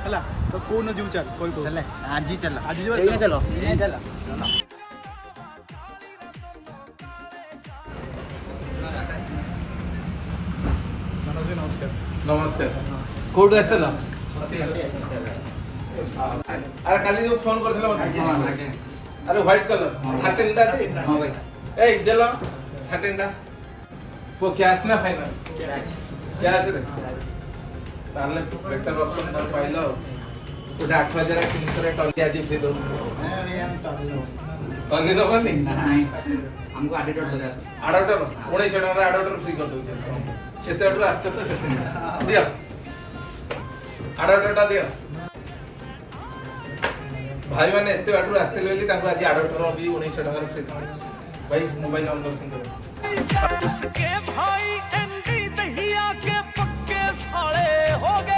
हला तो कोन जीव चल कोई को चले आज ही चल आज जीव चलो चलो मनोज जी नमस्कार नमस्कार कोड आसला अरे काली जो फोन करथिला मते अरे व्हाइट कलर हाटेंडा दे हां भाई ए देलो हाटेंडा वो कैश ना फाइनेंस कैश रे ताले बेटर ऑप्शन पर पाइलो उठा 8300 रे टॉली आज फ्री दो टॉली न बनी नहीं हमको एडिटर दो आडोटर 1900 टका रे आडोटर फ्री कर दो एते आडर आछ तो सेते दिया आडोटरटा दिया भाई माने एते बाटू आस्ते लेली ताको आज आडोटर भी 1900 टका रे फ्री भाई मोबाइल अनबॉक्सिंग करो उसके भाई एंडी दहिया के पक्के साले हो गए।